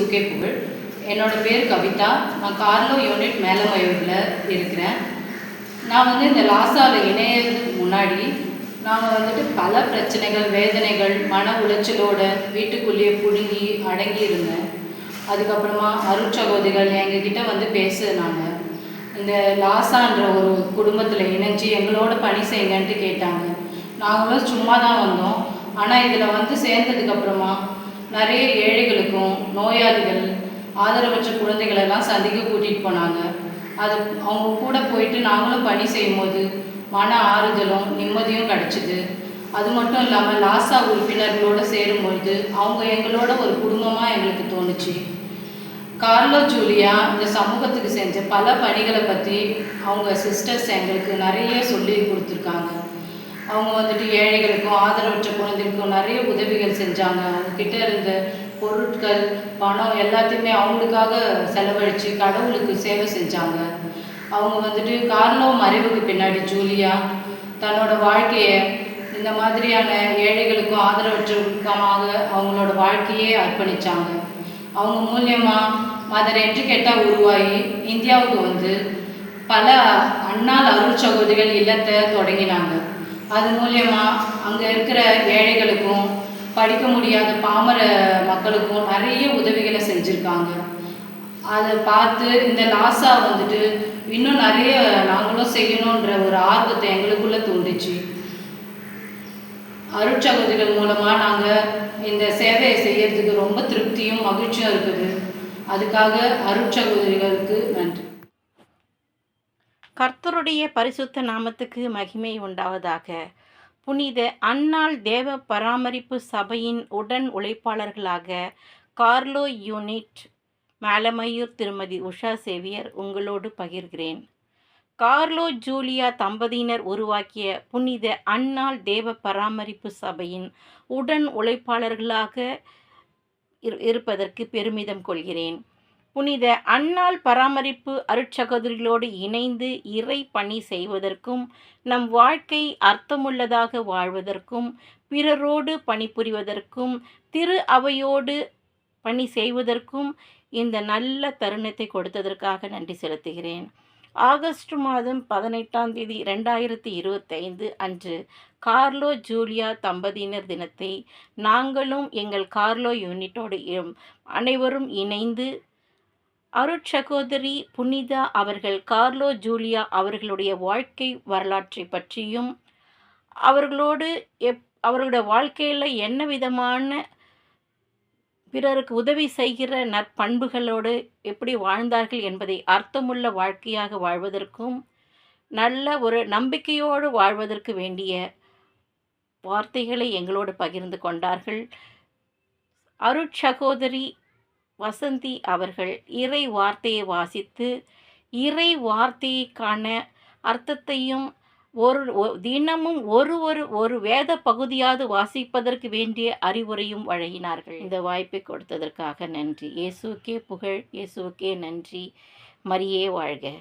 இயேசுவுக்கே புகழ். என்னோட பேர் கவிதா. நான் கார்லோ யூனிட் மேலமயூரில் இருக்கிறேன். நான் இந்த லாசாவில் இணையறதுக்கு முன்னாடி நாங்கள் பல பிரச்சனைகள், வேதனைகள், மன உளைச்சலோட வீட்டுக்குள்ளேயே புழுங்கி அடங்கி இருந்தேன். அதுக்கப்புறமா அருட்சகோதரிகள் எங்ககிட்ட பேசுனாங்க. இந்த லாசான்ற ஒரு குடும்பத்தில் இணைஞ்சு எங்களோட பணி செய்யுங்கன்ட்டு கேட்டாங்க. நாங்களும் சும்மா தான் வந்தோம். ஆனால் இதில் சேர்ந்ததுக்கப்புறமா நிறைய ஏழைகளுக்கும் நோயாளிகள், ஆதரவற்ற குழந்தைகளெல்லாம் சந்திக்க கூட்டிகிட்டு போனாங்க. அது அவங்க கூட போயிட்டு நாங்களும் பணி செய்யும்போது மன ஆறுதலும் நிம்மதியும் கிடச்சிது. அது மட்டும் இல்லாமல் லாசா உறுப்பினர்களோடு சேரும்பொழுது அவங்க எங்களோட ஒரு குடும்பமாக எங்களுக்கு தோணுச்சு. கார்லோ ஜூலியா இந்த சமூகத்துக்கு செஞ்ச பல பணிகளை பற்றி அவங்க சிஸ்டர்ஸ் எங்களுக்கு நிறைய சொல்லி கொடுத்துருக்காங்க. அவங்க ஏழைகளுக்கும் ஆதரவற்ற குழந்தைகளுக்கும் நிறைய உதவிகள் செஞ்சாங்க. அவங்கக்கிட்ட இருந்த பொருட்கள், பணம் எல்லாத்தையுமே அவங்களுக்காக செலவழித்து கடவுளுக்கு சேவை செஞ்சாங்க. அவங்க கார்லோ மறைவுக்கு பின்னாடி ஜூலியா தன்னோட வாழ்க்கையை இந்த மாதிரியான ஏழைகளுக்கும் ஆதரவற்றமாக அவங்களோட வாழ்க்கையே அர்ப்பணித்தாங்க. அவங்க மூலியமாக மதர் என்ரிகேட்டா உருவாகி இந்தியாவுக்கு பல அன்னாள் அருள் சகோதரிகள் இல்லத்தை தொடங்கினாங்க. அது மூலியமாக அங்கே இருக்கிற ஏழைகளுக்கும் படிக்க முடியாத பாமர மக்களுக்கும் நிறைய உதவிகளை செஞ்சுருக்காங்க. அதை பார்த்து இந்த லாசா இன்னும் நிறைய நாங்களும் செய்யணுன்ற ஒரு ஆர்வத்தை எங்களுக்குள்ளே தூண்டிச்சு. அருட்சகோதரிகள் மூலமாக நாங்கள் இந்த சேவையை செய்யறதுக்கு ரொம்ப திருப்தியும் மகிழ்ச்சியும் இருக்குது. அதுக்காக அருட்சகோதரிகளுக்கு நன்றி. கர்த்தருடைய பரிசுத்த நாமத்துக்கு மகிமை உண்டாவதாக. புனித அன்னாள் தேவ பராமரிப்பு சபையின் உடன் உழைப்பாளர்களாக கார்லோ யூனிட் மேலமயூர் திருமதி உஷா சேவியர் உங்களோடு பகிர்கிறேன். கார்லோ ஜூலியா தம்பதியினர் உருவாக்கிய புனித அன்னாள் தேவ பராமரிப்பு சபையின் உடன் உழைப்பாளர்களாக இருப்பதற்கு பெருமிதம் கொள்கிறேன். புனித அன்னாள் பராமரிப்பு அருட்சகோதரிகளோடு இணைந்து இறை பணி செய்வதற்கும், நம் வாழ்க்கை அர்த்தமுள்ளதாக வாழ்வதற்கும், பிறரோடு பணிபுரிவதற்கும், திரு அவையோடு பணி செய்வதற்கும் இந்த நல்ல தருணத்தை கொடுத்ததற்காக நன்றி செலுத்துகிறேன். ஆகஸ்ட் மாதம் 18ஆம் தேதி 2025 அன்று கார்லோ ஜூலியா தம்பதியினர் தினத்தை நாங்களும் எங்கள் கார்லோ யூனிட்டோடு அனைவரும் இணைந்து அருட்சகோதரி புனிதா அவர்கள் கார்லோ ஜூலியா அவர்களுடைய வாழ்க்கை வரலாற்றை பற்றியும், அவர்களுடைய வாழ்க்கையில் என்ன விதமான பிறருக்கு உதவி செய்கிற நற்பண்புகளோடு எப்படி வாழ்ந்தார்கள் என்பதை அர்த்தமுள்ள வாழ்க்கையாக வாழ்வதற்கும், நல்ல ஒரு நம்பிக்கையோடு வாழ்வதற்கு வேண்டிய வார்த்தைகளை எங்களோடு பகிர்ந்து கொண்டார்கள். அருட்சகோதரி வசந்தி அவர்கள் இறை வார்த்தையை வாசித்து இறை வார்த்தைக்கான அர்த்தத்தையும் தினமும் ஒரு வேத பகுதியாவது வாசிப்பதற்கு வேண்டிய அறிவுரையும் வழங்கினார்கள். இந்த வாய்ப்பை கொடுத்ததற்காக நன்றி. இயேசுவுக்கே புகழ், இயேசுவுக்கே நன்றி. மரியே வாழ்க.